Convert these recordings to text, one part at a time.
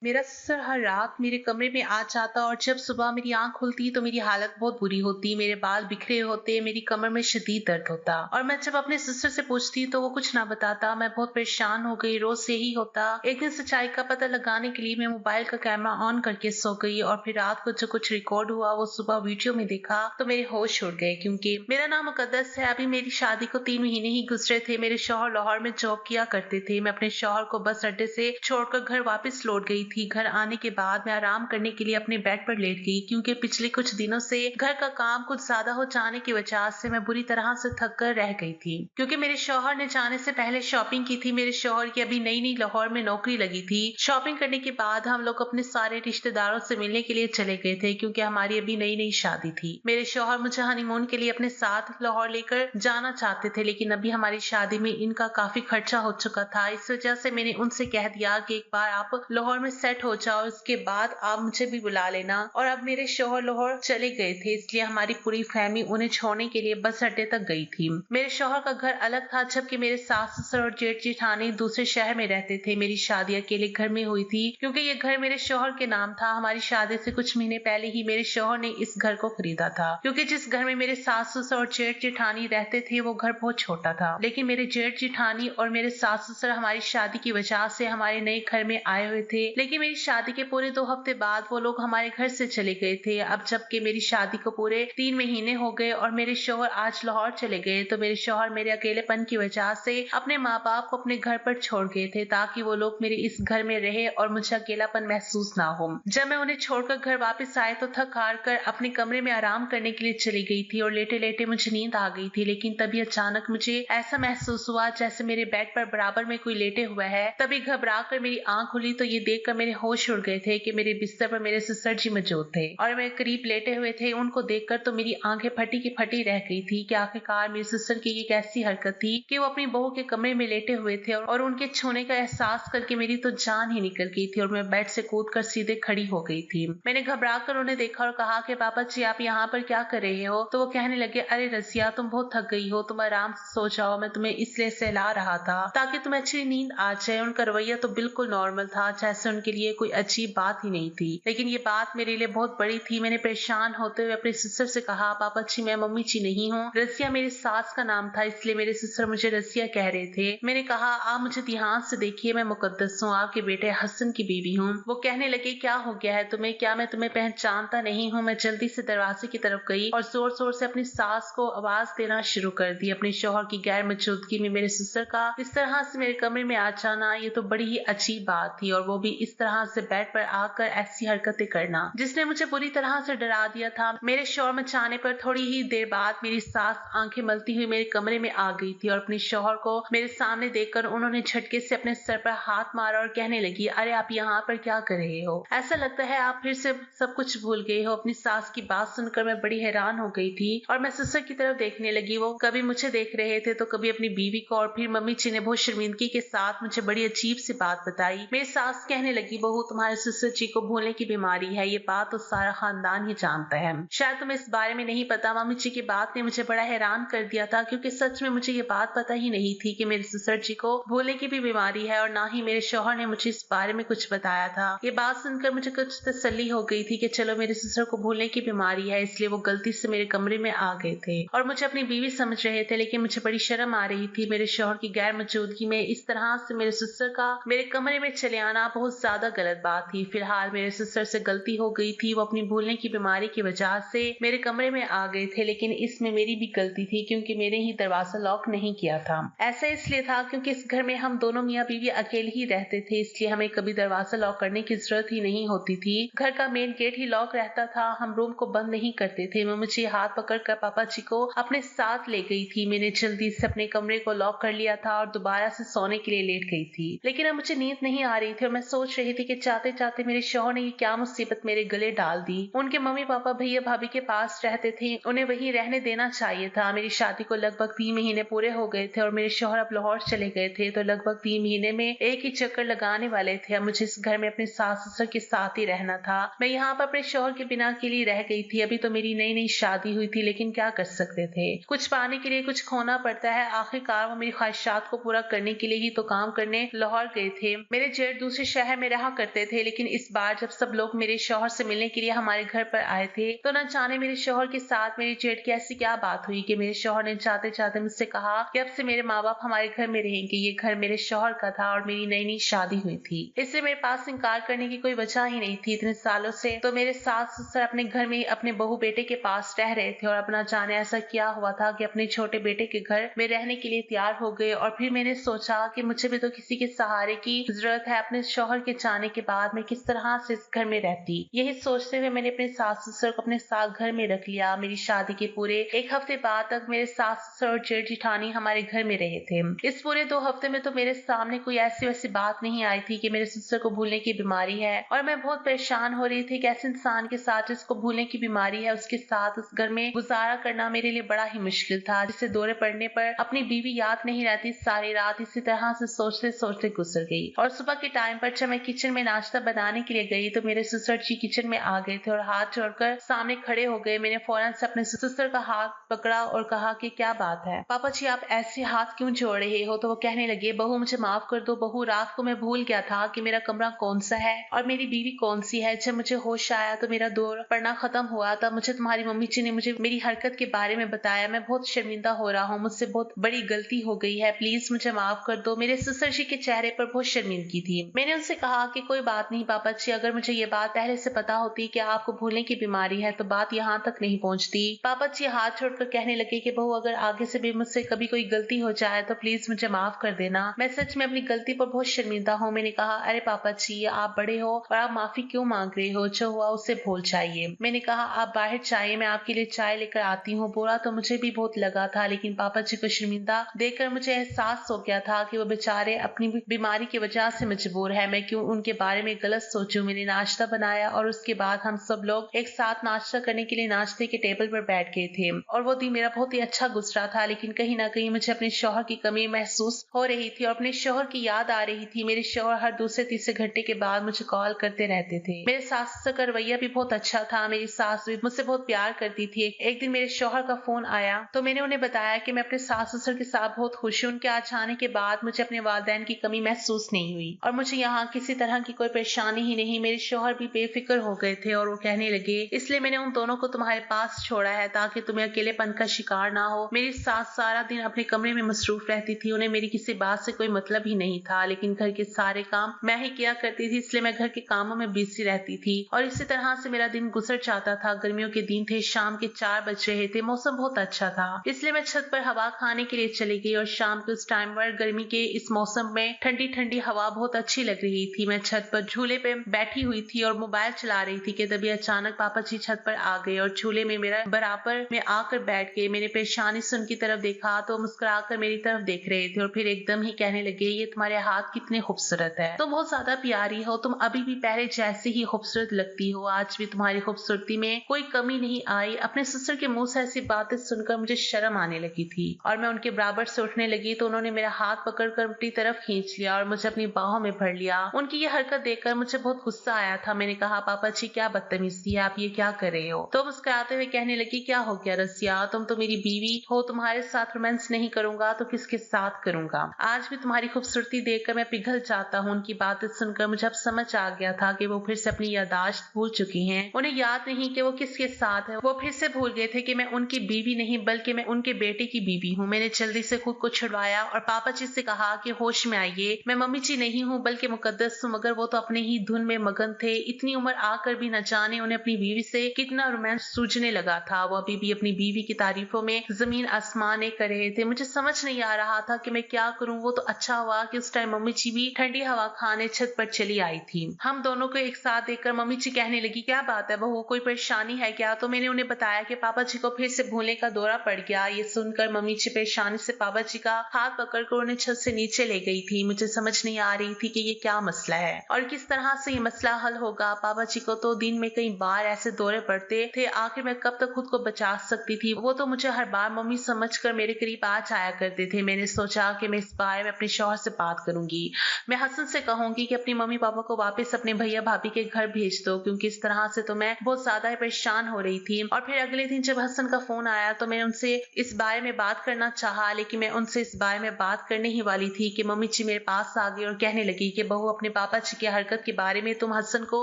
मेरा सर हर रात मेरे कमरे में आ जाता और जब सुबह मेरी आँख खुलती तो मेरी हालत बहुत बुरी होती। मेरे बाल बिखरे होते, मेरी कमर में शदीद दर्द होता और मैं जब अपने सिस्टर से पूछती तो वो कुछ ना बताता। मैं बहुत परेशान हो गई, रोज़ यही होता। एक दिन सच्चाई का पता लगाने के लिए मैं मोबाइल का कैमरा ऑन करके सो गई और फिर रात को जो कुछ रिकॉर्ड हुआ वो सुबह वीडियो में देखा तो मेरे होश उड़ गए। क्योंकि मेरा नाम मुकद्दस है। अभी मेरी शादी को 3 महीने ही गुज़रे थे। मेरे शौहर लाहौर में जॉब किया करते थे। मैं अपने शौहर को बस अड्डे से छोड़कर घर वापस लौट गई थी। घर आने के बाद मैं आराम करने के लिए अपने बेड पर लेट गई क्योंकि पिछले कुछ दिनों से घर का काम कुछ ज्यादा हो जाने की वजह से मैं बुरी तरह से थक कर रह गई थी। क्योंकि मेरे शौहर ने जाने से पहले शॉपिंग की थी। मेरे शौहर की अभी नई नई लाहौर में नौकरी लगी थी। शॉपिंग करने के बाद हम लोग अपने सारे रिश्तेदारों से मिलने के लिए चले गए थे क्योंकि हमारी अभी नई नई शादी थी। मेरे शौहर मुझे हनीमून के लिए अपने साथ लाहौर लेकर जाना चाहते थे, लेकिन अभी हमारी शादी में इनका काफी खर्चा हो चुका था। इस वजह से मैंने उनसे कह दिया कि एक बार आप लाहौर में सेट हो जाओ, इसके बाद आप मुझे भी बुला लेना। और अब मेरे शौहर लाहौर चले गए थे, इसलिए हमारी पूरी फैमिली उन्हें छोड़ने के लिए बस अड्डे तक गई थी। मेरे शौहर का घर अलग था, जबकि मेरे सास ससुर और जेठ जेठानी दूसरे शहर में रहते थे। मेरी शादी अकेले घर में हुई थी क्योंकि ये घर मेरे शौहर के नाम था। हमारी शादी से कुछ महीने पहले ही मेरे शौहर ने इस घर को खरीदा था क्योंकि जिस घर में मेरे सास ससुर और जेठ जेठानी रहते थे वो घर बहुत छोटा था। लेकिन मेरे जेठ जेठानी और मेरे सास ससुर हमारी शादी की वजह से हमारे नए घर में आए हुए थे, लेकिन मेरी शादी के पूरे 2 हफ्ते बाद वो लोग हमारे घर से चले गए थे। अब जबकि मेरी शादी को पूरे 3 महीने हो गए और मेरे शौहर आज लाहौर चले गए, तो मेरे शौहर मेरे अकेलेपन की वजह से अपने माँ बाप को अपने घर पर छोड़ गए थे ताकि वो लोग मेरे इस घर में रहे और मुझे अकेलापन महसूस ना हो। जब मैं उन्हें छोड़कर घर वापस आए तो थक हार कर अपने कमरे में आराम करने के लिए चली गई थी और लेटे लेटे मुझे नींद आ गई थी। लेकिन तभी अचानक मुझे ऐसा महसूस हुआ जैसे मेरे बेड पर बराबर में कोई लेटे हुआ है। तभी घबरा कर मेरी आंख खुली तो ये देखकर मेरे होश उड़ गए थे कि मेरे बिस्तर पर मेरे सिस्टर जी मौजूद थे और मेरे करीब लेटे हुए थे। उनको देखकर तो मेरी आंखें फटी की फटी रह गई थी कि आखिरकार मेरी सिस्टर की ये कैसी हरकत थी कि वो अपनी बहू के कमरे में लेटे हुए थे और उनके छूने का एहसास करके मेरी तो जान ही निकल गई थी और मैं बेड से कूद कर सीधे खड़ी हो गई थी। मैंने घबरा कर उन्हें देखा और कहा कि पापा जी आप यहाँ पर क्या कर रहे हो? तो वो कहने लगे, अरे रसिया तुम बहुत थक गई हो, तुम आराम से सो जाओ, मैं तुम्हें इसलिए सहला रहा था ताकि तुम्हें अच्छी नींद आ जाए। उनका रवैया तो बिल्कुल नॉर्मल था, जैसे उनके लिए कोई अजीब बात ही नहीं थी, लेकिन ये बात मेरे लिए बहुत बड़ी थी। मैंने परेशान होते हुए अपने सिस्टर से कहा, पापा जी मैं मम्मी जी नहीं हूँ, रसिया मेरी सास का नाम था, इसलिए मेरे सिस्टर मुझे रसिया कह रहे थे। मैंने कहा आप मुझे ध्यान से देखिए, मैं मुकद्दस हूँ, आपके बेटे हसन की बीवी हूँ। वो कहने लगे क्या हो गया है तुम्हें, क्या मैं तुम्हें पहचानता नहीं हूँ? मैं जल्दी से दरवाजे की तरफ गई और जोर जोर से अपनी सास को आवाज देना शुरू कर दी। अपने शौहर की गैर मौजूदगी में मेरे सिस्टर का इस तरह से मेरे कमरे में आ जाना, ये तो बड़ी ही अजीब बात थी, और वो भी इस तरह से बेड पर आकर ऐसी हरकतें करना जिसने मुझे बुरी तरह से डरा दिया था। मेरे शौहर मचाने पर थोड़ी ही देर बाद मेरी सास आंखें मलती हुई मेरे कमरे में आ गई थी और अपने शौहर को मेरे सामने देखकर उन्होंने झटके से अपने सर पर हाथ मारा और कहने लगी, अरे आप यहाँ पर क्या कर रहे हो? ऐसा लगता है आप फिर से सब कुछ भूल गए हो। अपनी सास की बात सुनकर मैं बड़ी हैरान हो गई थी और मैं सिस्टर की तरफ देखने लगी। वो कभी मुझे देख रहे थे तो कभी अपनी बीवी को, और फिर मम्मी जी ने बहुत शर्मिंदगी के साथ मुझे बड़ी अजीब सी बात बताई। मेरी सास कहने लगी, बहू तुम्हारे सिस्टर जी को भूलने की बीमारी है, ये बात तो सारा खानदान ही जानता है, शायद तुम्हें इस बारे में नहीं पता। मम्मी जी की बात ने मुझे बड़ा हैरान कर दिया था क्योंकि सच में मुझे ये बात पता ही नहीं थी कि मेरे सिस्टर जी को भूलने की भी बीमारी है, और ना ही मेरे शौहर ने मुझे इस बारे में कुछ बताया था। ये बात सुनकर मुझे कुछ तसल्ली हो गई थी कि चलो मेरे सिस्टर को भूलने की बीमारी है, इसलिए वो गलती से मेरे कमरे में आ गए थे और मुझे अपनी बीवी समझ रहे थे। लेकिन मुझे बड़ी शर्म आ रही थी। मेरे शौहर की गैर मौजूदगी में इस तरह से मेरे सिस्टर का मेरे कमरे में चले आना बहुत ज्यादा गलत बात थी। फिलहाल मेरे सिस्टर से गलती हो गई थी, वो अपनी भूलने की बीमारी की वजह से मेरे कमरे में आ गए थे, लेकिन इसमें मेरी भी गलती थी क्योंकि मैंने ही दरवाजा लॉक नहीं किया था। ऐसा इसलिए था क्योंकि इस घर में हम दोनों मियाँ बीवी अकेले ही रहते थे, इसलिए हमें कभी दरवाजा लॉक करने की जरूरत ही नहीं होती थी। घर का मेन गेट ही लॉक रहता था, हम रूम को बंद नहीं करते थे। मैं मुझे हाथ पकड़कर पापा जी को अपने साथ ले गई थी। मैंने जल्दी से अपने कमरे को लॉक कर लिया था और दोबारा से सोने के लिए लेट गई थी, लेकिन अब मुझे नींद नहीं आ रही थी और मैं सोच रही थी कि चाहते चाहते मेरे शौहर ने ये क्या मुसीबत मेरे गले डाल दी। उनके मम्मी पापा भैया भाभी के पास रहते थे, उन्हें वहीं रहने देना चाहिए था। मेरी शादी को लगभग 3 महीने पूरे हो गए थे और मेरे शौहर अब लाहौर चले गए थे, तो लगभग 3 महीने में एक ही चक्कर लगाने वाले थे। अब मुझे इस घर में अपने सास ससुर के साथ ही रहना था। मैं यहाँ पर अपने शौहर के बिना अकेली रह गई थी। अभी तो मेरी नई नई शादी हुई थी, लेकिन क्या कर सकते थे, कुछ पाने के लिए कुछ खोना पड़ता है। आखिरकार वो मेरी ख्वाहिशात को पूरा करने के लिए ही तो काम करने लाहौर गए थे। मेरे जेठ दूसरे शहर में में रहा करते थे, लेकिन इस बार जब सब लोग मेरे शौहर से मिलने के लिए हमारे घर पर आए थे तो न जाने मेरे शौहर के साथ मेरी जेठ की ऐसी क्या बात हुई कि मेरे शौहर ने चाहते चाहते मुझसे कहा कि अब से मेरे माँ बाप हमारे घर में रहेंगे। ये घर मेरे शौहर का था और मेरी नई नई शादी हुई थी, इसलिए मेरे पास इनकार करने की कोई वजह ही नहीं थी। इतने सालों से तो मेरे सास ससुर अपने घर में अपने बहू बेटे के पास रह रहे थे और अपना जाने ऐसा क्या हुआ था कि अपने छोटे बेटे के घर में रहने के लिए तैयार हो गए। और फिर मैंने सोचा कि मुझे भी तो किसी के सहारे की जरूरत है। अपने शौहर के जाने के बाद मैं किस तरह से इस घर में रहती, यही सोचते हुए मैंने अपने सास ससुर को अपने साथ घर में रख लिया। मेरी शादी के पूरे एक हफ्ते बाद तक मेरे सास ससुर और जेठ जिठानी हमारे घर में रहे थे। इस पूरे 2 हफ्ते में तो मेरे सामने कोई ऐसी वैसी बात नहीं आई थी कि मेरे ससुर को भूलने की बीमारी है, और मैं बहुत परेशान हो रही थी कि ऐसे इंसान के साथ जिसको भूलने की बीमारी है उसके साथ उस घर में गुजारा करना मेरे लिए बड़ा ही मुश्किल था। जिससे दौरे पड़ने पर अपनी बीवी याद नहीं रहती। सारी रात इसी तरह से सोचते सोचते गुजर गई और सुबह के टाइम पर जब मैं किचन में नाश्ता बनाने के लिए गई तो मेरे ससुर जी किचन में आ गए थे और हाथ जोड़कर सामने खड़े हो गए। मैंने फौरन से अपने ससुर का हाथ पकड़ा और कहा कि क्या बात है पापा जी, आप ऐसे हाथ क्यों जोड़ रहे हो? तो वो कहने लगे, बहू मुझे माफ कर दो बहू, रात को मैं भूल गया था कि मेरा कमरा कौन सा है और मेरी बीवी कौन सी है। जब मुझे होश आया तो मेरा दौर पढ़ना खत्म हुआ। तब मुझे तुम्हारी मम्मी जी ने मुझे मेरी हरकत के बारे में बताया। मैं बहुत शर्मिंदा हो रहा हूँ, मुझसे बहुत बड़ी गलती हो गई है, प्लीज मुझे माफ कर दो। मेरे ससुर जी के चेहरे पर बहुत शर्मिंदगी थी। मैंने उनसे कहा कि कोई बात नहीं पापा जी, अगर मुझे ये बात पहले से पता होती कि आपको भूलने की बीमारी है तो बात यहाँ तक नहीं पहुँचती। पापा जी हाथ छोड़कर कहने लगे कि बहू अगर आगे से भी मुझसे कभी कोई गलती हो जाए तो प्लीज मुझे माफ कर देना, मैं सच में अपनी गलती पर बहुत शर्मिंदा हूँ। मैंने कहा, अरे पापा जी आप बड़े हो और आप माफी क्यों मांग रहे हो, जो हुआ उससे भूल जाइए। मैंने कहा, आप बाहर जाइए, मैं आपके लिए चाय लेकर आती हूँ। बुरा तो मुझे भी बहुत लगा था, लेकिन पापा जी को शर्मिंदा देखकर मुझे एहसास हो गया था कि वो बेचारे अपनी बीमारी की वजह से मजबूर है, मैं क्यों उनके बारे में गलत सोचूं। मैंने नाश्ता बनाया और उसके बाद हम सब लोग एक साथ नाश्ता करने के लिए नाश्ते के टेबल पर बैठ गए थे और वो दिन मेरा बहुत ही अच्छा गुजरा था। लेकिन कहीं ना कहीं मुझे अपने शौहर की कमी महसूस हो रही थी और अपने शौहर की याद आ रही थी। मेरे शौहर हर दूसरे तीसरे घंटे के बाद मुझे कॉल करते रहते थे। मेरे सास ससुर का रवैया भी बहुत अच्छा था, मेरी सास भी मुझसे बहुत प्यार करती थी। एक दिन मेरे शौहर का फोन आया तो मैंने उन्हें बताया कि मैं अपने सास ससुर के साथ बहुत खुश हूँ। उनके आ जाने के बाद मुझे अपने वालिदैन की कमी महसूस नहीं हुई और मुझे यहाँ किसी तरह की कोई परेशानी ही नहीं। मेरे शौहर भी बेफिक्र हो गए थे और वो कहने लगे, इसलिए मैंने उन दोनों को तुम्हारे पास छोड़ा है ताकि तुम्हें अकेलेपन का शिकार ना हो। मेरी सास सारा दिन अपने कमरे में मसरूफ रहती थी, उन्हें मेरी किसी बात से कोई मतलब ही नहीं था, लेकिन घर के सारे काम मैं ही किया करती थी, इसलिए मैं घर के कामों में बिजी रहती थी और इसी तरह से मेरा दिन गुजर जाता था। गर्मियों के दिन थे, शाम के 4 बज रहे थे, मौसम बहुत अच्छा था, इसलिए मैं छत पर हवा खाने के लिए चली गई और शाम के उस टाइम पर गर्मी के इस मौसम में ठंडी ठंडी हवा बहुत अच्छी लग रही थी। मैं छत पर झूले पे बैठी हुई थी और मोबाइल चला रही थी कि तभी अचानक पापा जी छत पर आ गए और झूले में मेरा बराबर में आकर बैठ गए। मैंने परेशानी से उनकी तरफ देखा तो मुस्कुराकर मेरी तरफ देख रहे थे और फिर एकदम ही कहने लगे, ये तुम्हारे हाथ कितने खूबसूरत है, तुम बहुत ज्यादा प्यारी हो, तुम अभी भी पहले जैसे ही खूबसूरत लगती हो, आज भी तुम्हारी खूबसूरती में कोई कमी नहीं आई। अपने ससुर के मुंह से ऐसी बातें सुनकर मुझे शर्म आने लगी थी और मैं उनके बराबर से उठने लगी तो उन्होंने मेरा हाथ पकड़कर अपनी तरफ खींच लिया और मुझे अपनी बाहों में भर लिया। उनकी ये हरकत देखकर मुझे बहुत गुस्सा आया था। मैंने कहा, पापा जी क्या बदतमीजी है, आप ये क्या कर रहे हो? तो मुस्कुराते हुए कहने लगी, क्या हो गया रसिया, तुम तो मेरी बीवी हो, तुम्हारे साथ रोमांस नहीं करूंगा तो किसके साथ करूंगा? आज भी तुम्हारी खूबसूरती देखकर मैं पिघल जाता हूँ। उनकी बातें सुनकर मुझे अब समझ आ गया था कि वो फिर से अपनी यादाश्त भूल चुकी हैं। उन्हें याद नहीं कि वो किसके साथ है, वो फिर से भूल गए थे कि मैं उनकी बीवी नहीं बल्कि मैं उनके बेटे की बीवी हूँ। मैंने जल्दी से खुद को छुड़वाया और पापा जी से कहा कि होश में आइए, मैं मम्मी जी नहीं हूँ बल्कि मुकद्दस हूँ। मगर वो तो अपने ही धुन में मगन थे। इतनी उम्र आकर भी न जाने उन्हें अपनी बीवी से कितना रोमांस सूझने लगा था। वो अभी भी अपनी बीवी की तारीफों में जमीन आसमान कर रहे थे। मुझे समझ नहीं आ रहा था कि मैं क्या करूं। वो तो अच्छा हुआ कि उस टाइम मम्मी जी भी ठंडी हवा खाने छत पर चली आई थी। हम दोनों को एक साथ देखकर मम्मी जी कहने लगी, क्या बात है बहू, कोई परेशानी है क्या? तो मैंने उन्हें बताया कि पापा जी को फिर से भूलने का दौरा पड़ गया। ये सुनकर मम्मी जी परेशानी से पापा जी का हाथ पकड़कर उन्हें छत से नीचे ले गई थी। मुझे समझ नहीं आ रही थी कि ये क्या मसला है और किस तरह से ये मसला हल होगा। पापा जी को तो दिन में कई बार ऐसे दौरे पड़ते थे, आखिर मैं कब तक खुद को बचा सकती थी। वो तो मुझे हर बार मम्मी समझकर मेरे करीब आ जाया करते थे। मैंने सोचा कि मैं इस बारे में अपने शौहर से बात करूंगी। मैं हसन से कहूंगी कि अपनी मम्मी पापा को वापस अपने भैया भाभी के घर भेज दो, क्योंकि इस तरह से तो मैं बहुत ज्यादा परेशान हो रही थी। और फिर अगले दिन जब हसन का फोन आया तो मैं उनसे इस बारे में बात करना चाहा, लेकिन मैं उनसे इस बारे में बात करने ही वाली थी कि मम्मी जी मेरे पास आ गई और कहने लगी कि बहू अपने पापा जी की हरकत के बारे में तुम हसन को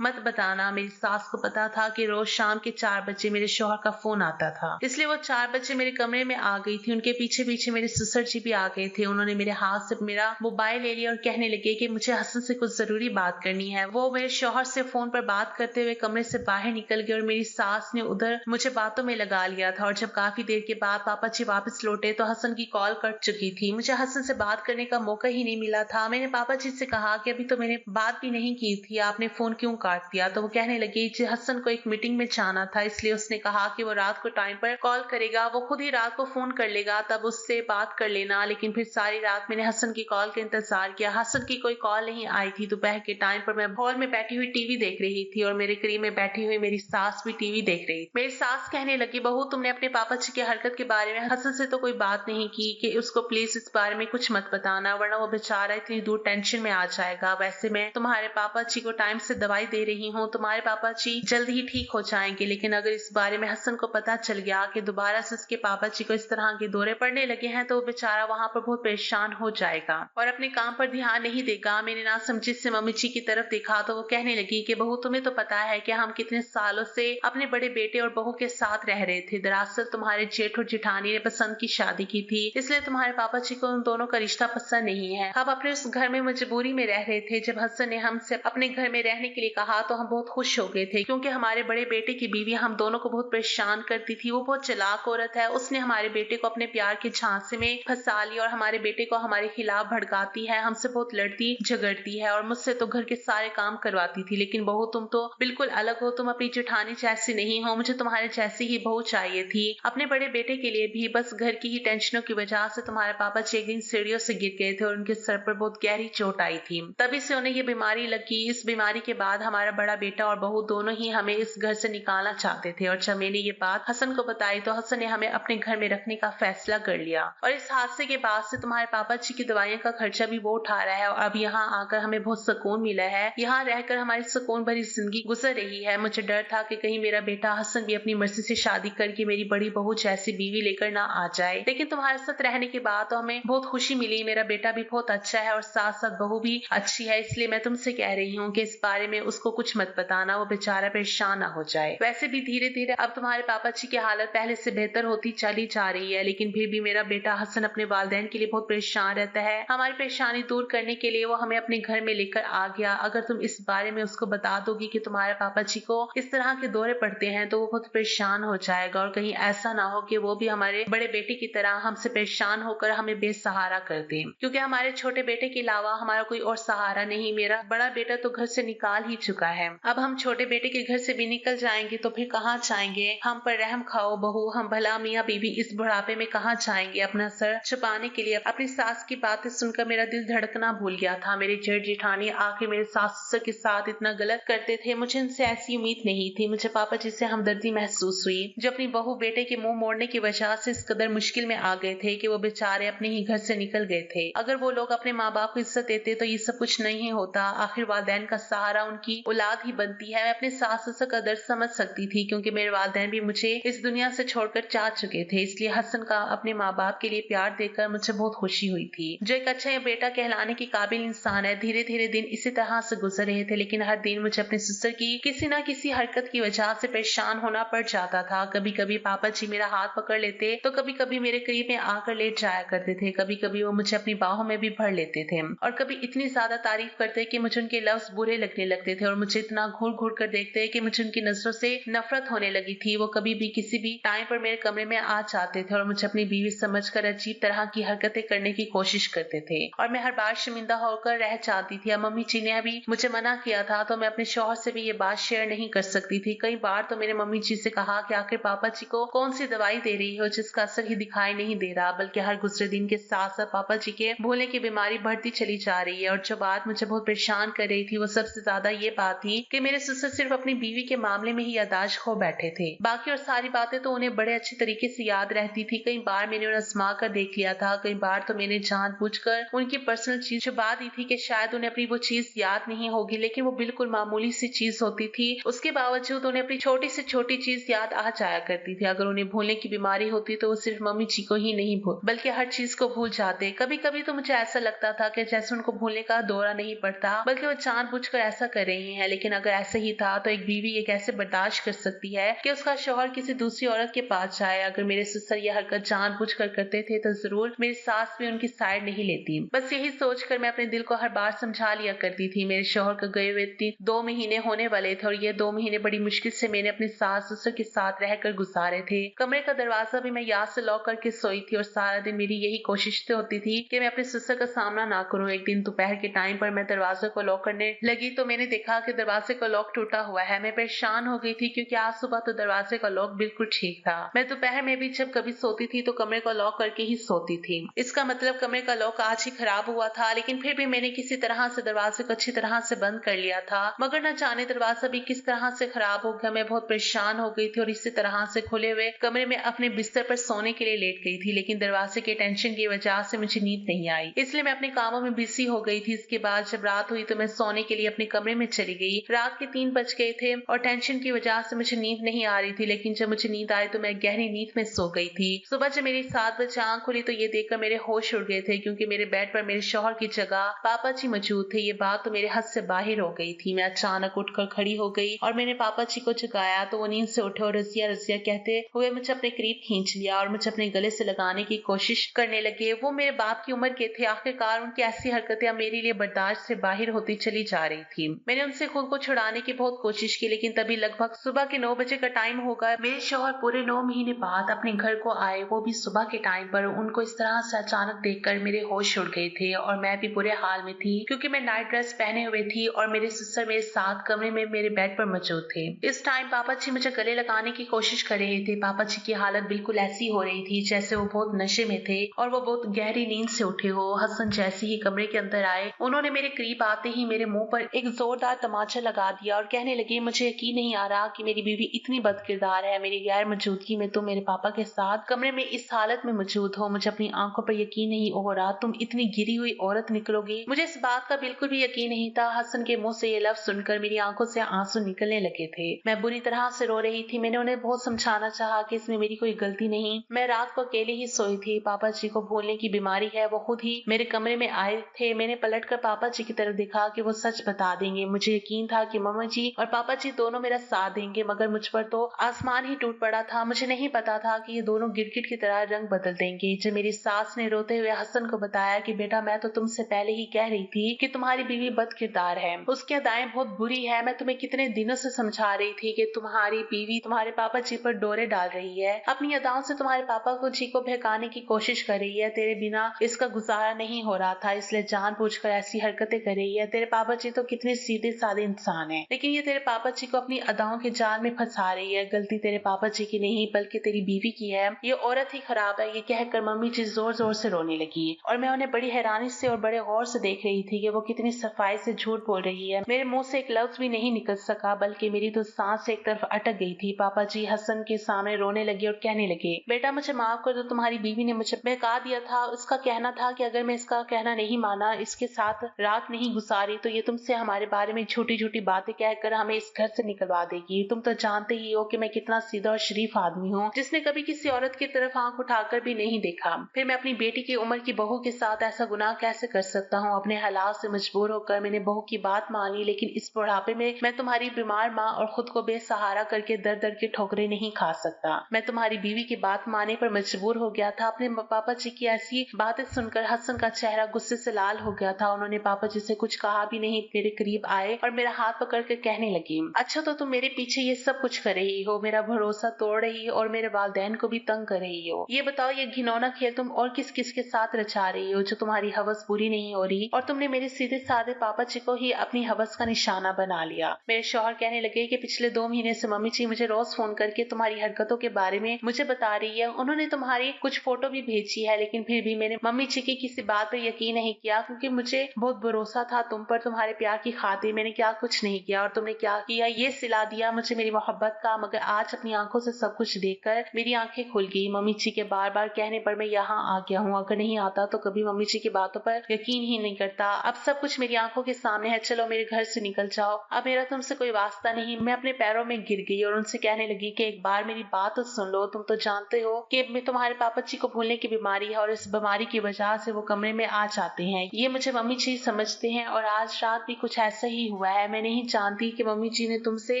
मत बताना। मेरी सास को पता था कि रोज शाम के 4 बजे मेरे शौहर का फोन आता था, इसलिए वो 4 बजे मेरे कमरे में आ गई थी। उनके पीछे पीछे मेरे ससुर जी भी आ गए थे। उन्होंने मेरे हाथ से मेरा मोबाइल ले लिया और कहने लगे कि मुझे हसन से कुछ जरूरी बात करनी है। वो मेरे शौहर से फोन पर बात करते हुए कमरे से बाहर निकल गए और मेरी सास ने उधर मुझे बातों में लगा लिया था। और जब काफी देर के बाद पापा जी वापस लौटे तो हसन की कॉल कट चुकी थी। मुझे हसन से बात करने का मौका ही नहीं मिला था। मैंने पापा जी से कहा कि अभी तो मैंने बात भी नहीं की थी, आपने फोन क्यों काट दिया? तो वो कहने लगे कि हसन को एक मीटिंग में जाना था, इसलिए उसने कहा कि वो रात को टाइम पर कॉल करेगा, वो खुद ही रात को फोन कर लेगा, तब उससे बात कर लेना। लेकिन फिर सारी रात मैंने हसन की कॉल का इंतजार किया। हसन की कोई कॉल नहीं आई थी। दोपहर के टाइम पर मैं हॉल में बैठी हुई टीवी देख रही थी और मेरे करीब में बैठी हुई मेरी सास भी टीवी देख रही थी। मेरी सास कहने लगी, बहू तुमने अपने पापा जी की हरकत के बारे में हसन से तो कोई बात नहीं की कि उसको प्लीज इस बारे में कुछ मत बताना, वरना वो बेचारा इतनी दूर टेंशन में आ जाएगा। वैसे मैं तुम्हारे पापा जी को टाइम से दवाई दे रही हूँ, तुम्हारे पापा जी जल्द ही ठीक हो जाएंगे। लेकिन अगर इस बारे में हसन को पता चल गया कि दोबारा से उसके पापा जी को इस तरह के दौरे पड़ने लगे हैं तो वो बेचारा वहाँ पर बहुत परेशान हो जाएगा और अपने काम पर ध्यान नहीं देगा। मैंने ना समझी से मम्मी जी की तरफ देखा तो वो कहने लगी कि बहू तुम्हें तो पता है कि हम कितने सालों से अपने बड़े बेटे और बहू के साथ रह रहे थे। दरअसल तुम्हारे जेठ और जेठानी ने पसंद की शादी की थी, इसलिए तुम्हारे पापा जी को उन दोनों का रिश्ता पसंद नहीं है। हम अपने उस घर में मजबूरी में रह रहे थे। जब हसन ने हमसे अपने घर में रहने के लिए कहा तो हम बहुत खुश हो गए थे, क्योंकि हमारे बड़े बेटे की बीवी हम दोनों को बहुत परेशान करती थी। वो बहुत चालाक औरत है। उसने हमारे बेटे को अपने प्यार के झांसे में फंसा लिया और हमारे बेटे को हमारे खिलाफ भड़काती है, हमसे बहुत लड़ती झगड़ती है और मुझसे तो घर के सारे काम करवाती थी। लेकिन बहू तुम तो बिल्कुल अलग हो, तुम अपनी जेठानी जैसी नहीं हो। मुझे तुम्हारे जैसी ही बहू चाहिए थी। अपने बड़े बेटे के लिए भी बस घर की ही टेंशनों की वजह से तुम्हारे पापा एक दिन सीढ़ियों से गिर गए थे और उनके सर पर बहुत गहरी चोट आई थी। तभी से उन्हें ये बीमारी लगी। इस बीमारी के बाद हमारा बड़ा बेटा और बहू दोनों ही हमें इस घर से निकालना चाहते थे और जब मैंने ये बात हसन को बताई तो हसन ने हमें अपने घर में रखने का फैसला कर लिया। और इस हादसे के बाद से तुम्हारे पापा जी की दवाइयों का खर्चा भी वो उठा रहा है और अब यहाँ आकर हमें बहुत सुकून मिला है। यहाँ रहकर हमारी सुकून भरी जिंदगी गुजर रही है। मुझे डर था कि कहीं मेरा बेटा हसन भी अपनी मर्जी से शादी करके मेरी बड़ी बहू जैसी बीवी लेकर ना आ जाए। लेकिन तुम्हारे साथ रहने के बाद तो हमें बहुत खुशी मिली। मेरा बेटा भी बहुत अच्छा है और साथ साथ बहू भी अच्छी है, इसलिए मैं तुमसे कह रही हूँ कि इस बारे में उसको कुछ मत बताना, वो बेचारा परेशान ना हो जाए। वैसे भी धीरे धीरे अब तुम्हारे पापा जी की हालत पहले से बेहतर होती चली जा रही है, लेकिन फिर भी मेरा बेटा हसन अपने वालिदैन के लिए बहुत परेशान रहता है। हमारी परेशानी दूर करने के लिए वो हमें अपने घर में लेकर आ गया। अगर तुम इस बारे में उसको बता दोगी कि तुम्हारे पापा जी को इस तरह के दौरे पड़ते हैं तो वो बहुत परेशान हो जाएगा और कहीं ऐसा ना हो कि वो भी हमारे बड़े बेटे की तरह हमसे परेशान होकर हमें बेसहारा कर दे, क्योंकि हमारे छोटे बेटे के अलावा हमारा कोई और सहारा नहीं। मेरा बड़ा बेटा तो घर से निकाल ही चुका है। अब हम छोटे बेटे के घर से भी निकल जाएंगे तो फिर कहाँ जाएंगे? हम पर रहम खाओ बहू, हम भला मियाँ बीवी इस बुढ़ापे में कहाँ जाएंगे? अपना सर छुपाने के लिए अपनी सास की बातें सुनकर मेरा दिल धड़कना भूल गया था। मेरे जेठ जेठानी आखिर मेरे सास ससुर के साथ इतना गलत करते थे, मुझे इनसे ऐसी उम्मीद नहीं थी। मुझे पापा जी से हमदर्दी महसूस हुई जो अपनी बहू बेटे के मुंह मोड़ने की वजह से इस कदर मुश्किल में आ गए थे कि वो बेचारे अपने ही घर से निकल गए थे। अगर वो लोग अपने माँ बाप को इज्जत देते तो ये सब कुछ नहीं होता। आखिर वालिदैन का सहारा उनकी औलाद ही बनती है। मैं अपने सास ससुर का दर्द समझ सकती थी, क्योंकि मेरे वालिदैन भी मुझे इस दुनिया से छोड़कर जा चुके थे। इसलिए हसन का अपने माँ बाप के लिए प्यार देखकर मुझे बहुत खुशी हुई थी। जो एक अच्छा बेटा कहलाने के काबिल इंसान है। धीरे धीरे दिन इसी तरह से गुजर रहे थे, लेकिन हर दिन मुझे अपने ससुर की किसी न किसी हरकत की वजह से परेशान होना पड़ जाता था। कभी कभी पापा जी मेरा हाथ पकड़ लेते तो कभी कभी मेरे करीब में आकर लेट जाया करते थे। कभी कभी वो मुझे अपनी बाहों में भी भर लेते थे और कभी इतनी ज्यादा तारीफ करते कि मुझे उनके लफ्ज बुरे लगने लगते थे और मुझे इतना घूर घूर कर देखते कि मुझे उनकी नजरों से नफरत होने लगी थी। वो कभी भी किसी भी टाइम पर मेरे कमरे में आ जाते थे और मुझे अपनी बीवी समझकर अजीब तरह की हरकतें करने की कोशिश करते थे और मैं हर बार शर्मिंदा होकर रह जाती थी। मम्मी जी ने अभी मुझे मना किया था तो मैं अपने शौहर से भी ये बात शेयर नहीं कर सकती थी। कई बार तो मैंने मम्मी जी से कहा कि आखिर पापा जी को कौन सी दवाई दे रही हो जिसका असर ही दिखाई नहीं दे रहा, बल्कि हर गुजरे दिन के साथ साथ पापा जी के भूलने की बीमारी बढ़ती चली जा रही है। और जो बात मुझे बहुत परेशान कर रही थी वो सबसे ज्यादा ये बात थी कि मेरे ससुर सिर्फ अपनी बीवी के मामले में ही यादाश्त खो बैठे थे। बाकी और सारी बातें तो उन्हें बड़े अच्छे तरीके से याद रहती थी। कई बार मैंने उन्हें आजमा कर देख लिया था, कई बार तो मैंने जानबूझकर उनकी पर्सनल चीज छुपा दी थी कि शायद उन्हें अपनी वो चीज याद नहीं होगी, लेकिन वो बिल्कुल मामूली सी चीज होती थी। उसके बावजूद उन्हें अपनी छोटी से छोटी चीज याद आ जाया करती थी। अगर उन्हें भूलने की बीमारी होती तो वो सिर्फ मम्मी जी को ही नहीं भूल बल्कि हर चीज को भूल जाते। कभी कभी तो मुझे ऐसा लगता था कि जैसे उनको भूलने का दौरा नहीं नहीं पड़ता, बल्कि वो जानबूझकर ऐसा कर रही हैं। लेकिन अगर ऐसा ही था तो एक बीवी ये कैसे बर्दाश्त कर सकती है कि उसका शौहर किसी दूसरी औरत के पास जाए। अगर मेरे सिस्टर यह हरकत जानबूझकर करते थे तो जरूर मेरी सास भी उनकी साइड नहीं लेती। बस यही सोचकर मैं अपने दिल को हर बार समझा लिया करती थी। मेरे शौहर को गए हुए 2 महीने होने वाले थे और ये 2 महीने बड़ी मुश्किल से मैंने अपनी सास ससुर के साथ रहकर गुजारे थे। कमरे का दरवाजा भी मैं याद से लॉक करके सोई थी और सारा दिन मेरी यही कोशिश होती थी कि मैं अपने सिस्टर का सामना ना करूं। एक दिन दोपहर के टाइम पर मैं दरवाजे को लॉक करने लगी तो मैंने देखा कि दरवाजे का लॉक टूटा हुआ है। मैं परेशान हो गई थी क्योंकि आज सुबह तो दरवाजे का लॉक बिल्कुल ठीक था। मैं दोपहर में भी जब कभी सोती थी तो कमरे को लॉक करके ही सोती थी। इसका मतलब कमरे का लॉक आज ही खराब हुआ था, लेकिन फिर भी मैंने किसी तरह से दरवाजे को अच्छी तरह से बंद कर लिया था। मगर न जाने दरवाजा भी किस तरह से खराब हो गया। मैं बहुत परेशान हो गई थी और इसी तरह से खुले हुए कमरे में अपने बिस्तर पर सोने के लिए लेट गई थी। लेकिन दरवाजे के टेंशन की वजह से मुझे नींद नहीं आई, इसलिए मैं अपने कामों में बिजी हो गई थी। इसके बाद जब रात हुई तो मैं सोने के लिए अपने कमरे में चली गई। रात के 3 बज गए थे और टेंशन की वजह से मुझे नींद नहीं आ रही थी। लेकिन जब मुझे नींद आई तो मैं गहरी नींद में सो गई थी। सुबह जब मेरी 7 बजे आंख खुली तो ये देखकर मेरे होश उड़ गए थे क्योंकि मेरे बेड पर मेरे शौहर की जगह पापा जी मौजूद थे। ये बात तो मेरे हद से बाहर हो गई थी। मैं अचानक उठकर खड़ी हो गई और मैंने पापा जी को जगाया तो वो नींद से उठे और रजिया रजिया कहते हुए मुझे अपने करीब खींच लिया और मुझे अपने गले से लगाने की कोशिश करने लगे। वो मेरे बाप की उम्र के थे। आखिरकार उनकी ऐसी हरकतें मेरे लिए बर्दाश्त से बाहर होती चली जा रही थी। मैंने उनसे खुद को छुड़ाने की बहुत कोशिश की, लेकिन तभी लगभग सुबह के 9 बजे का टाइम होगा। मेरे शौहर पूरे 9 महीने बाद अपने घर को आए, वो भी सुबह के टाइम पर। उनको इस तरह से अचानक देखकर मेरे होश उड़ गए थे और मैं भी बुरे हाल में थी क्योंकि मैं नाइट ड्रेस पहने हुए थी और मेरे सिस्टर मेरे साथ कमरे में मेरे बेड पर मौजूद थे। इस टाइम पापा जी मुझे गले लगाने की कोशिश कर रहे थे। पापा जी की हालत बिल्कुल ऐसी हो रही थी जैसे वो बहुत नशे में थे और वो बहुत गहरी नींद से उठे हो। हसन जैसे ही कमरे के अंदर आए, उन्होंने मेरे करीब आते ही मेरे मुंह पर एक जोरदार तमाचा लगा दिया और कहने लगे, मुझे यकीन नहीं आ रहा कि मेरी बीवी इतनी बदकिरदार है। मेरी गैर मौजूदगी में तुम मेरे पापा के साथ कमरे में इस हालत में मौजूद हो। मुझे अपनी आंखों पर यकीन नहीं हो रहा, तुम इतनी गिरी हुई औरत निकलोगी। मुझे इस बात का बिल्कुल भी यकीन नहीं था। हसन के मुंह से ये लफ्ज सुनकर मेरी आंखों से आंसू निकलने लगे थे। मैं बुरी तरह से रो रही थी। मैंने उन्हें बहुत समझाना चाहा कि इसमें मेरी कोई गलती नहीं, मैं रात को अकेले ही सोई थी। पापा जी को भूलने की बीमारी है। वो खुद ही मेरे कमरे में आए थे। मैंने पलटकर पापा जी की तरफ देखा कि वो सच बता देंगे। मुझे यकीन था कि मम्मा जी और पापा जी दोनों मेरा साथ देंगे, मगर मुझ पर तो आसमान ही टूट पड़ा था। मुझे नहीं पता था कि ये दोनों गिरगिट की तरह रंग बदल देंगे। जब मेरी सास ने रोते हुए हसन को बताया कि बेटा, मैं तो तुमसे पहले ही कह रही थी कि तुम्हारी बीवी बदकिरदार है, उसकी अदाएं बहुत बुरी है। मैं तुम्हें कितने दिनों से समझा रही थी कि तुम्हारी बीवी तुम्हारे पापा जी पर डोरे डाल रही है, अपनी अदाओं से तुम्हारे पापा को जी को बहकाने की कोशिश कर रही है। तेरे बिना इसका गुजारा नहीं हो रहा था, इसलिए जानबूझकर ऐसी हरकतें कर रही है। तेरे पापा जी तो कितने सीधे साधे इंसान है, लेकिन ये तेरे पापा जी को अपनी अदाओं के जाल में फंसा रही है। गलती तेरे पापा जी की नहीं बल्कि तेरी बीवी की है। ये औरत ही खराब है। ये कहकर मम्मी जी जोर जोर से रोने लगी और मैं उन्हें बड़ी हैरानी से और बड़े गौर से देख रही थी कि वो कितनी सफाई से झूठ बोल रही है। मेरे मुंह से एक लफ्ज भी नहीं निकल सका, बल्कि मेरी तो सांस एक तरफ अटक गई थी। पापा जी हसन के सामने रोने लगे और कहने लगे, बेटा मुझे माफ कर दो, तुम्हारी बीवी ने मुझे बहका दिया था। उसका कहना था कि अगर मैं इसका कहना नहीं माना, इसके साथ रात नहीं गुजारी, तो ये तुमसे हमारे बारे में छोटी छोटी बातें कहकर हमें इस घर से निकलवा देगी। तुम तो जानते ही हो कि मैं कितना सीधा और शरीफ आदमी हूँ, जिसने कभी किसी औरत की तरफ आंख उठाकर भी नहीं देखा। फिर मैं अपनी बेटी की उम्र की बहू के साथ ऐसा गुनाह कैसे कर सकता हूँ। अपने हालात से मजबूर होकर मैंने बहू की बात मानी, लेकिन इस बुढ़ापे में मैं तुम्हारी बीमार माँ और खुद को बेसहारा करके दर दर के ठोकरे नहीं खा सकता। मैं तुम्हारी बीवी की बात मानने पर मजबूर हो गया था। अपने पापा जी की ऐसी बातें सुनकर हसन का चेहरा गुस्से से लाल हो गया था। उन्होंने पापा जी से कुछ कहा भी नहीं, मेरे करीब आए और मेरा हाथ पकड़ कर कहने लगी, अच्छा तो तुम मेरे पीछे ये सब कुछ कर रही हो, मेरा भरोसा तोड़ रही हो और मेरे वालिदैन को भी तंग कर रही हो। ये बताओ, ये घिनौना खेल तुम और किस किस के साथ रचा रही हो जो तुम्हारी हवस पूरी नहीं हो रही, और तुमने मेरे सीधे साधे पापा जी को ही अपनी हवस का निशाना बना लिया। मेरे शौहर कहने लगे कि पिछले 2 महीने से मम्मी जी मुझे रोज फोन करके तुम्हारी हरकतों के बारे में मुझे बता रही है। उन्होंने तुम्हारी कुछ फोटो भी भेजी है, लेकिन फिर भी मैंने मम्मी जी की किसी बात पर यकीन नहीं किया क्योंकि मुझे बहुत भरोसा था तुम पर। तुम्हारे प्यार की खातिर मैंने क्या कुछ नहीं किया और तुमने क्या किया ये सिला दिया मुझे मेरी मोहब्बत का। मगर आज अपनी आंखों से सब कुछ देखकर मेरी आंखें खुल गई। मम्मी जी के बार बार कहने पर मैं यहाँ आ गया हूँ। अगर नहीं आता तो कभी मम्मी जी की बातों पर यकीन ही नहीं करता। अब सब कुछ मेरी आंखों के सामने है, चलो मेरे घर से निकल जाओ, अब मेरा तुमसे कोई वास्ता नहीं। मैं अपने पैरों में गिर गई और उनसे कहने लगी कि एक बार मेरी बात तो सुन लो। तुम तो जानते हो कि मैं तुम्हारे पापा जी को भूलने की बीमारी है और इस बीमारी की वजह से वो कमरे में आ जाते हैं। ये मुझे मम्मी जी समझ समझते हैं और आज रात भी कुछ ऐसा ही हुआ है। मैं नहीं जानती कि मम्मी जी ने तुमसे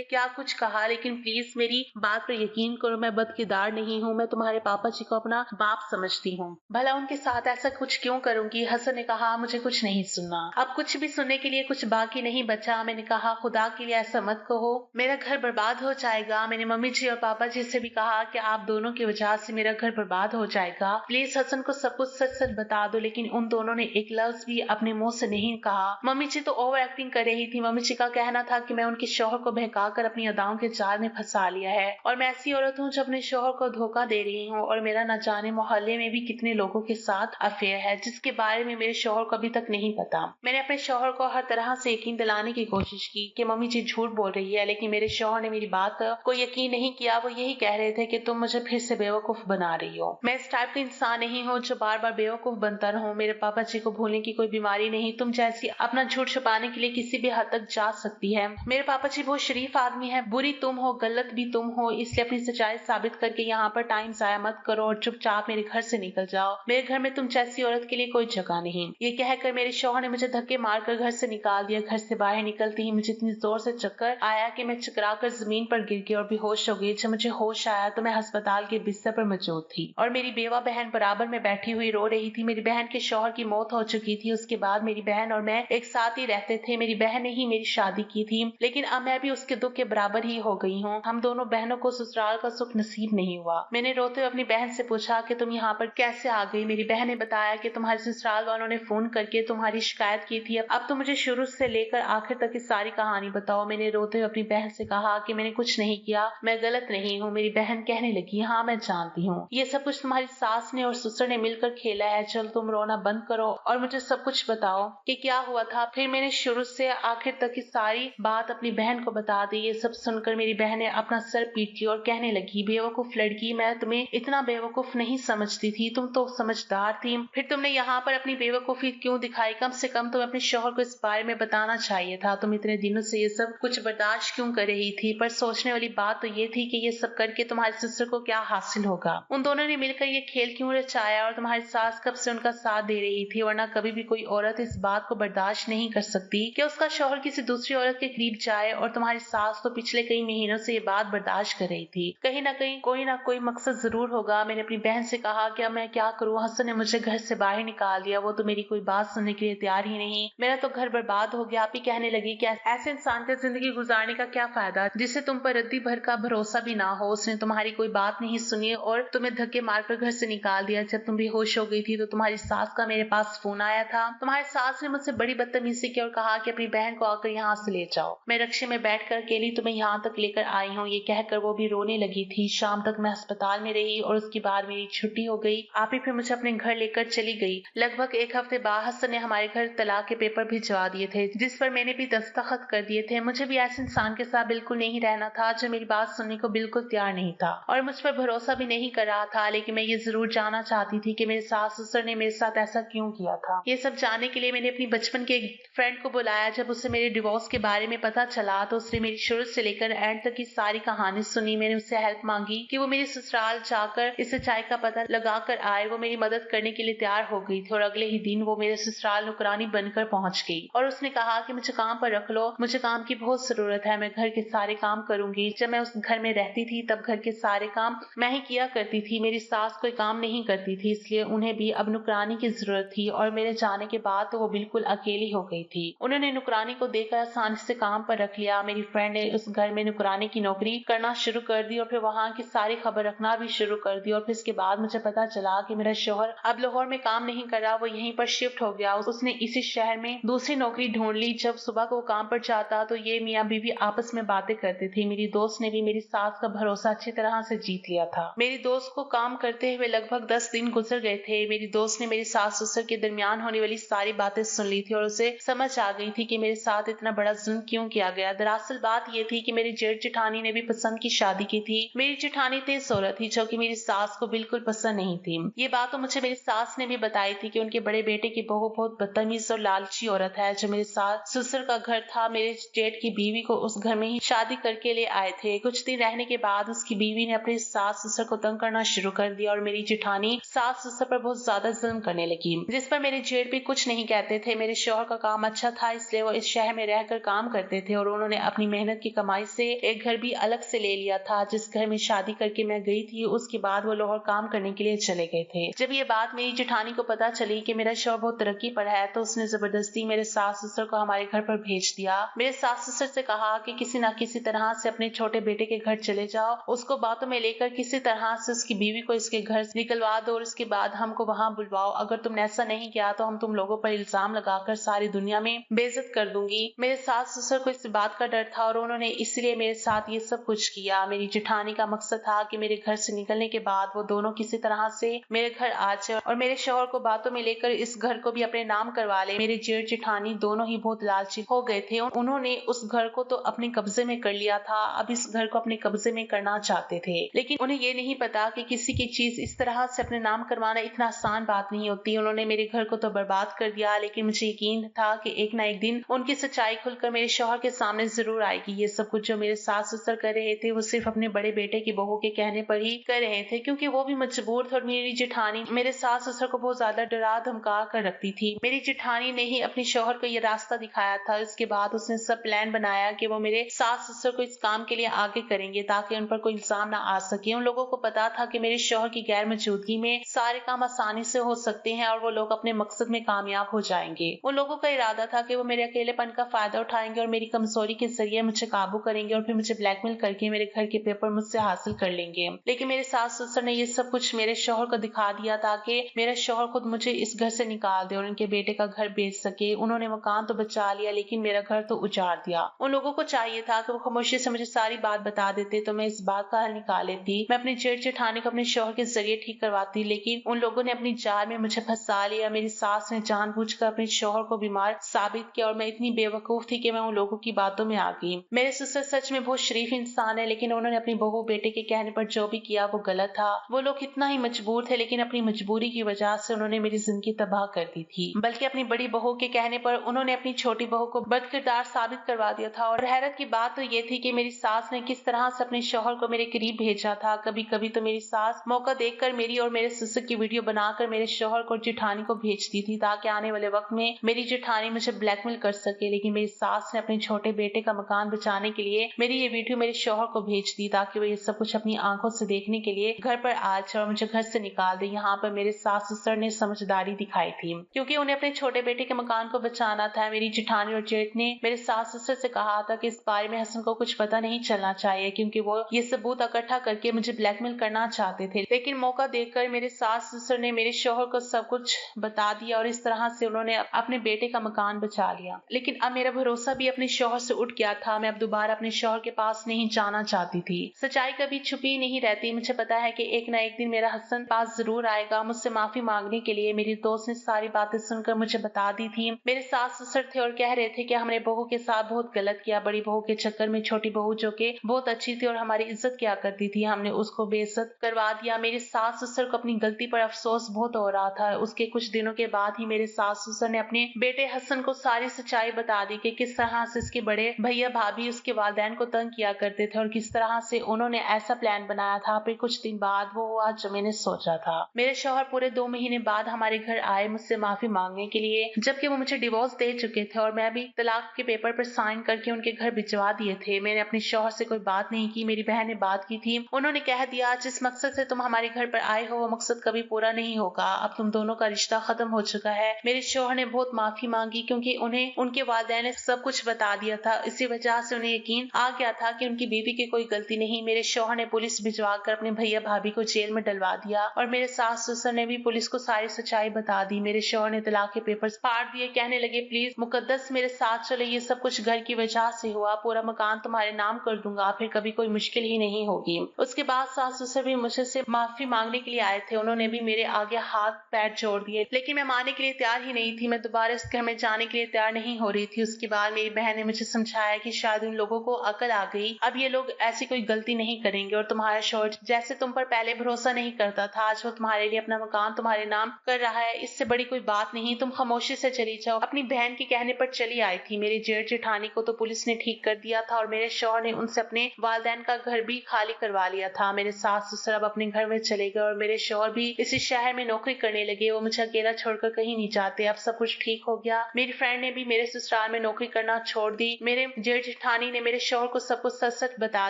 क्या कुछ कहा, लेकिन प्लीज मेरी बात पर यकीन करो, मैं बदकिरदार नहीं हूँ। मैं तुम्हारे पापा जी को अपना बाप समझती हूँ। भला उनके साथ ऐसा कुछ क्यों करूंगी? हसन ने कहा, मुझे कुछ नहीं सुनना। अब कुछ भी सुनने के लिए कुछ बाकी नहीं बचा। मैंने कहा, खुदा के लिए ऐसा मत कहो, मेरा घर बर्बाद हो जाएगा। मैंने मम्मी जी और पापा जी से भी कहा कि आप दोनों की वजह से मेरा घर बर्बाद हो जाएगा, प्लीज हसन को सब कुछ सच सच बता दो। लेकिन उन दोनों ने एक लफ्ज भी अपने मुंह से नहीं कहा। मम्मी जी तो ओवर एक्टिंग कर रही थी। मम्मी जी का कहना था कि मैं उनके शौहर को बहकाकर अपनी अदाओं के जाल में फंसा लिया है और मैं ऐसी औरत हूँ जो अपने शौहर को धोखा दे रही हूँ और मेरा न जाने मोहल्ले में भी कितने लोगों के साथ अफेयर है जिसके बारे में मेरे शौहर को अभी तक नहीं पता। मैंने अपने शौहर को हर तरह से यकीन दिलाने की कोशिश की कि मम्मी जी झूठ बोल रही है, लेकिन मेरे शौहर ने मेरी बात को यकीन नहीं किया। वो यही कह रहे थे कि तुम मुझे फिर से बेवकूफ बना रही हो। मैं इस टाइप का इंसान नहीं हूँ जो बार बार बेवकूफ बनता रहूं। मेरे पापा जी को भूलने की कोई बीमारी नहीं तुम जैसी अपना झूठ छुपाने के लिए किसी भी हद तक जा सकती है। मेरे पापा जी बहुत शरीफ आदमी है। बुरी तुम हो, गलत भी तुम हो, इसलिए अपनी सच्चाई साबित करके यहाँ पर टाइम जाया मत करो और चुपचाप मेरे घर से निकल जाओ। मेरे घर में तुम जैसी औरत के लिए कोई जगह नहीं। ये कहकर मेरे शौहर ने मुझे धक्के मारकर घर से निकाल दिया। घर से बाहर निकलते ही मुझे इतनी जोर से चक्कर आया कि मैं चकरा कर जमीन पर गिर गई और बेहोश हो गई। जब मुझे होश आया तो मैं अस्पताल के बिस्तर पर मौजूद थी और मेरी बेवा बहन बराबर में बैठी हुई रो रही थी। मेरी बहन के शौहर की मौत हो चुकी थी। उसके बाद मेरी बहन और मैं एक साथ ही रहते थे। मेरी बहन ने ही मेरी शादी की थी, लेकिन अब मैं भी उसके दुख के बराबर ही हो गई हूँ। हम दोनों बहनों को ससुराल का सुख नसीब नहीं हुआ। मैंने रोते हुए अपनी बहन से पूछा कि तुम यहाँ पर कैसे आ गई? मेरी बहन ने बताया कि तुम्हारे ससुराल वालों ने फोन करके तुम्हारी शिकायत की थी। अब तो मुझे शुरू से लेकर आखिर तक की सारी कहानी बताओ। मैंने रोते हुए अपनी बहन से कहा कि मैंने कुछ नहीं किया, मैं गलत नहीं हूँ। मेरी बहन कहने लगी, हाँ मैं जानती हूँ, ये सब कुछ तुम्हारी सास ने और ससुर ने मिलकर खेला है। चल तुम रोना बंद करो और मुझे सब कुछ बताओ कि क्या हुआ था। फिर मैंने शुरू से आखिर तक की सारी बात अपनी बहन को बता दी। ये सब सुनकर मेरी बहन ने अपना सर पीट लिया और कहने लगी, बेवकूफ लड़की, मैं तुम्हें इतना बेवकूफ नहीं समझती थी, तुम तो समझदार थी। फिर तुमने यहाँ पर अपनी बेवकूफी क्यों दिखाई? कम से कम तुम्हें अपने शौहर को इस बारे में बताना चाहिए था। तुम इतने दिनों से ये सब कुछ बर्दाश्त क्यों कर रही थी? पर सोचने वाली बात तो ये थी कि ये सब करके तुम्हारे सिस्टर को क्या हासिल होगा? उन दोनों ने मिलकर ये खेल क्यों रचाया और तुम्हारी सास कब से उनका साथ दे रही थी? वरना कभी भी कोई औरत इस बात को बर्दाश्त नहीं कर सकती कि उसका शौहर किसी दूसरी औरत के करीब जाए, और तुम्हारी सास तो पिछले कई महीनों से ये बात बर्दाश्त कर रही थी। कहीं ना कोई मकसद जरूर होगा। मैंने अपनी बहन से कहा कि अब मैं क्या करूँ? हसन ने मुझे घर से बाहर निकाल दिया। वो तो मेरी कोई बात सुनने के लिए तैयार ही नहीं। मेरा तो घर बर्बाद हो गया। आप ही कहने लगी कि ऐसे इंसान के जिंदगी गुजारने का क्या फायदा जिससे तुम पर रद्दी भर का भरोसा भी ना हो। उसने तुम्हारी कोई बात नहीं सुनी और तुम्हें धक्के मारकर घर से निकाल दिया। जब तुम बेहोश हो गई थी तो तुम्हारी सास का मेरे पास फोन आया था। तुम्हारी सास ने मुझसे बड़ी बदतमीजी की और कहा कि अपनी बहन को आकर यहाँ से ले जाओ। मैं रक्शे में बैठकर अकेली तुम्हें यहाँ तक लेकर आई हूँ। ये कहकर वो भी रोने लगी थी। शाम तक मैं अस्पताल में रही और उसके बाद मेरी छुट्टी हो गई। आप ही फिर मुझे अपने घर लेकर चली गई। लगभग एक हफ्ते बाद हसन ने हमारे घर तलाक के पेपर भिजवा दिए थे, जिस पर मैंने भी दस्तखत कर दिए थे। मुझे भी ऐसे इंसान के साथ बिल्कुल नहीं रहना था जो मेरी बात सुनने को बिल्कुल तैयार नहीं था और मुझ पर भरोसा भी नहीं कर रहा था। लेकिन मैं ये जरूर जानना चाहती थी कि मेरे सास ससुर ने मेरे साथ ऐसा क्यों किया था। ये सब जानने के लिए मैंने अपनी बचपन के एक फ्रेंड को बुलाया। जब उसे मेरे डिवोर्स के बारे में पता चला तो उसने मेरी शुरू से लेकर एंड तक की सारी कहानी सुनी। मैंने उससे हेल्प मांगी कि वो मेरे ससुराल जाकर इस सच्चाई का पता लगा कर आए। वो मेरी मदद करने के लिए तैयार हो गई थी और अगले ही दिन वो मेरे ससुराल नौकरानी बनकर पहुंच गई और उसने कहा कि मुझे काम पर रख लो, मुझे काम की बहुत जरूरत है, मैं घर के सारे काम करूंगी। जब मैं उस घर में रहती थी तब घर के सारे काम मैं ही किया करती थी। मेरी सास कोई काम नहीं करती थी, इसलिए उन्हें भी अब नौकरानी की जरूरत थी और मेरे जाने के बाद तो वो बिल्कुल अकेली हो गई थी। उन्होंने नौकरानी को देकर आसानी से काम पर रख लिया। मेरी फ्रेंड ने उस घर में नौकरानी की नौकरी करना शुरू कर दी और फिर वहाँ की सारी खबर रखना भी शुरू कर दी। और फिर इसके बाद मुझे पता चला कि मेरा शौहर अब लाहौर में काम नहीं कर रहा, वो यहीं पर शिफ्ट हो गया। उसने इसी शहर में दूसरी नौकरी ढूंढ ली। जब सुबह को काम पर जाता तो ये मियाँ बीवी आपस में बातें करते थे। मेरी दोस्त ने भी मेरी सास का भरोसा अच्छी तरह से जीत लिया था। मेरी दोस्त को काम करते हुए लगभग 10 दिन गुजर गए थे। मेरी दोस्त ने मेरी सास ससुर के दरमियान होने वाली सारी बातें सुन ली थी और उसे समझ आ गई थी कि मेरे साथ इतना बड़ा जुल्म क्यों किया गया। दरअसल बात ये थी कि मेरी जेठ जेठानी ने भी पसंद की शादी की थी। मेरी जेठानी तेज औरत थी जो कि मेरी सास को बिल्कुल पसंद नहीं थी। ये बात तो मुझे मेरी सास ने भी बताई थी कि उनके बड़े बेटे की बहू बहुत बदतमीज और लालची औरत है जो मेरे सास ससुर का घर था। मेरे जेठ की बीवी को उस घर में ही शादी करके ले आए थे। कुछ दिन रहने के बाद उसकी बीवी ने अपने सास ससुर को तंग करना शुरू कर दिया और मेरी जेठानी सास ससुर पर बहुत ज्यादा जुल्म करने लगी, जिस पर मेरे जेठ भी कुछ नहीं कहते थे। मेरे शौहर का काम अच्छा था, इसलिए वो इस शहर में रहकर काम करते थे और उन्होंने अपनी मेहनत की कमाई से एक घर भी अलग से ले लिया था। जिस घर में शादी करके मैं गई थी, उसके बाद वो लाहौर काम करने के लिए चले गए थे। जब ये बात मेरी जेठानी को पता चली कि मेरा शौहर बहुत तरक्की पर है, तो उसने जबरदस्ती मेरे सास ससुर को हमारे घर पर भेज दिया। मेरे सास ससुर से कहा कि किसी न किसी तरह से अपने छोटे बेटे के घर चले जाओ, उसको बातों में लेकर किसी तरह से उसकी बीवी को इसके घर से निकलवा दो और उसके बाद हमको वहाँ बुलवाओ। अगर तुमने ऐसा नहीं किया तो हम तुम लोगों पर इल्जाम लगाकर सारी दुनिया में बेइज्जत कर दूंगी। मेरे सास ससुर को इस बात का डर था और उन्होंने इसलिए मेरे साथ ये सब कुछ किया। मेरी जेठानी का मकसद था कि मेरे घर से निकलने के बाद वो दोनों किसी तरह से मेरे घर आ जाए और मेरे शौहर को बातों में लेकर इस घर को भी अपने नाम करवा ले। मेरे जेठ जेठानी दोनों ही बहुत लालची हो गए थे। उन्होंने उस घर को तो अपने कब्जे में कर लिया था, अब इस घर को अपने कब्जे में करना चाहते थे। लेकिन उन्हें ये नहीं पता कि किसी की चीज इस तरह से अपने नाम करवाना इतना आसान बात नहीं होती। उन्होंने मेरे घर को तो बर्बाद कर दिया, लेकिन मुझे यकीन था कि एक ना एक दिन उनकी सच्चाई खुलकर मेरे शौहर के सामने जरूर आएगी। ये सब कुछ जो मेरे सास ससुर कर रहे थे, वो सिर्फ अपने बड़े बेटे की बहू के कहने पर ही कर रहे थे, क्योंकि वो भी मजबूर थे और मेरी जेठानी मेरे सास ससुर को बहुत ज्यादा डरा धमका कर रखती थी। मेरी जेठानी ने ही अपने शौहर को ये रास्ता दिखाया था। इसके बाद उसने सब प्लान बनाया कि वो मेरे सास ससुर को इस काम के लिए आगे करेंगे ताकि उन पर कोई इल्जाम ना आ सके। उन लोगों को पता था कि मेरे शौहर की गैर मौजूदगी में सारे काम आसानी से हो सकते हैं और वो लोग अपने मकसद में कामयाब हो जाएंगे। उन लोगों का इरादा था कि वो मेरे अकेलेपन का फायदा उठाएंगे और मेरी कमजोरी के जरिए मुझे काबू करेंगे और फिर मुझे ब्लैकमेल करके मेरे घर के पेपर मुझसे हासिल कर लेंगे। लेकिन मेरे सास ससुर ने ये सब कुछ मेरे शौहर को दिखा दिया ताकि मेरा शौहर खुद मुझे इस घर से निकाल दे और उनके बेटे का घर बेच सके। उन्होंने मकान तो बचा लिया, लेकिन मेरा घर तो उजाड़ दिया। उन लोगों को चाहिए था कि वो खामोशी से मुझे सारी बात बता देते तो मैं इस बात का हल निकाल लेती। मैं अपने जेठ जेठानी को अपने शौहर के जरिए ठीक करवाती, लेकिन उन लोगों ने अपनी जाल में मुझे फंसा लिया। मेरी सास ने जानबूझकर अपने शौहर को बीमार साबित किया और मैं इतनी बेवकूफ थी कि मैं उन लोगों की बातों में आ गई। मेरे ससुर सच में बहुत शरीफ इंसान है, लेकिन उन्होंने अपनी बहू बेटे के कहने पर जो भी किया वो गलत था। वो लोग इतना ही मजबूर थे, लेकिन अपनी मजबूरी की वजह से उन्होंने मेरी जिंदगी तबाह कर दी थी। बल्कि अपनी बड़ी बहू के कहने पर उन्होंने अपनी छोटी बहू को बदकिरदार साबित करवा दिया था। और हैरत की बात तो ये थी कि मेरी सास ने किस तरह से अपने शौहर को मेरे करीब भेजा था। कभी कभी तो मेरी सास मौका देखकर मेरी और मेरे ससुर की वीडियो बनाकर मेरे शौहर को जेठानी को भेजती थी ताकि आने वाले वक्त में मेरी जेठानी मुझे ब्लैकमेल कर सके। लेकिन मेरी सास ने अपने छोटे बेटे का मकान बचाने के लिए मेरी ये वीडियो मेरे शौहर को भेज दी ताकि वो ये सब कुछ अपनी आंखों से देखने के लिए घर पर आ जाए और मुझे घर से निकाल दे। यहाँ पर मेरे सास ससुर ने समझदारी दिखाई थी, क्योंकि उन्हें अपने छोटे बेटे के मकान को बचाना था। मेरी जेठानी और जेठ ने मेरे सास ससुर से कहा था कि इस बारे में हसन को कुछ पता नहीं चलना चाहिए, क्योंकि वो ये सबूत इकट्ठा करके मुझे ब्लैकमेल करना चाहते थे। लेकिन मौका देखकर मेरे सास ससुर ने मेरे शौहर को सब कुछ बता दिया और इस तरह से उन्होंने अपने बेटे का मकान बचा लिया। लेकिन अब मेरा भरोसा भी अपने शौहर से उठ गया था। मैं अब दोबारा अपने शौहर के पास नहीं जाना चाहती थी। सच्चाई कभी छुपी नहीं रहती। मुझे पता है कि एक ना एक दिन मेरा हसन पास जरूर आएगा मुझसे माफी मांगने के लिए। मेरी दोस्त ने सारी बातें सुनकर मुझे बता दी थी। मेरे सास ससुर थे और कह रहे थे कि हमने बहू के साथ बहुत गलत किया। बड़ी बहू के चक्कर में छोटी बहू जो कि बहुत अच्छी थी और हमारी इज्जत किया करती थी, हमने उसको बेइज्जत करवा दिया। मेरे सास ससुर को अपनी गलती पर अफसोस बहुत हो रहा था। उसके कुछ दिनों के बाद ही मेरे सास ससुर ने अपने बेटे हसन को सारी सच्चाई बता दी कि किस तरह से इसके बड़े भैया भाभी उसके वालिदैन को तंग किया करते थे और किस तरह से उन्होंने ऐसा प्लान बनाया था। फिर कुछ दिन बाद वो हुआ जो मैंने सोचा था। मेरे शौहर पूरे 2 महीने बाद हमारे घर आए मुझसे माफी मांगने के लिए, जबकि वो मुझे डिवोर्स दे चुके थे और मैं भी तलाक के पेपर पर साइन करके उनके घर भिजवा दिए थे। मैंने अपने शौहर से कोई बात नहीं की। मेरी बहन ने बात की थी। उन्होंने कह दिया जिस मकसद से तुम हमारे घर पर आए हो वो मकसद कभी पूरा नहीं होगा। अब तुम दोनों का रिश्ता खत्म हो चुका है। मेरे शौहर ने बहुत माफी मांगी क्योंकि उन्हें उनके वालिदैन ने सब कुछ बता दिया था। इसी वजह से उन्हें यकीन आ गया था कि उनकी बीवी की कोई गलती नहीं। मेरे शौहर ने पुलिस भिजवा कर अपने भैया भाभी को जेल में डलवा दिया और मेरे सास ससुर ने भी पुलिस को सारी सच्चाई बता दी। मेरे शौहर ने तलाक के पेपर्स फाड़ दिए। कहने लगे प्लीज मुकद्दस मेरे साथ चले, ये सब कुछ घर की वजह से हुआ। पूरा मकान तुम्हारे नाम कर दूंगा, फिर कभी कोई मुश्किल ही नहीं होगी। उसके बाद सास ससुर भी मुझसे माफी मांगने के लिए आए थे। उन्होंने भी मेरे आगे हाथ पैर जोड़ दिए, लेकिन मैं मानने के लिए तैयार ही नहीं थी। मैं दोबारा इस घर में जाने के लिए तैयार नहीं हो रही थी। उसके बाद मेरी बहन ने मुझे समझाया कि शायद उन लोगों को अकल आ गई, अब ये लोग ऐसी कोई गलती नहीं करेंगे और तुम्हारा शौहर जैसे तुम पर पहले भरोसा नहीं करता था, आज वो तुम्हारे लिए अपना मकान तुम्हारे नाम कर रहा है। इससे बड़ी कोई बात नहीं, तुम खामोशी से चली जाओ। अपनी बहन के कहने पर चली आई थी। मेरे जेठ जेठानी को तो पुलिस ने ठीक कर दिया था और मेरे शौहर ने उनसे अपने वालिदैन का घर भी खाली करवा लिया था। मेरे सास ससुर अब अपने घर में चले गए और मेरे शौहर भी इसी शहर में नौकरी करने लगे। वो मुझे अकेला छोड़कर कहीं नहीं जाते। अब सब कुछ ठीक हो गया। मेरी फ्रेंड ने भी मेरे ससुराल में नौकरी करना छोड़ दी। मेरे जेठ जेठानी ने मेरे शौहर को सब कुछ सच सच बता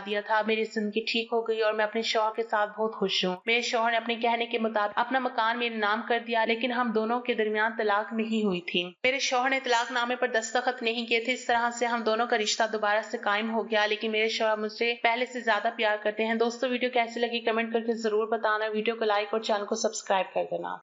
दिया था। मेरी जिंदगी ठीक हो गई और मैं अपने शौहर के साथ बहुत खुश हूँ। मेरे शौहर ने अपने कहने के मुताबिक अपना मकान मेरे नाम कर दिया, लेकिन हम दोनों के दरमियान तलाक नहीं हुई थी। मेरे शौहर ने तलाकनामे पर दस्तखत नहीं किए थे। इस तरह से हम दोनों का रिश्ता दोबारा से कायम हो गया, लेकिन मेरे शौहर मुझसे पहले से ज्यादा प्यार करते हैं। दोस्तों, वीडियो कैसी लगी कमेंट करके जरूर बताना। वीडियो को लाइक और चैनल को सब्सक्राइब कर देना।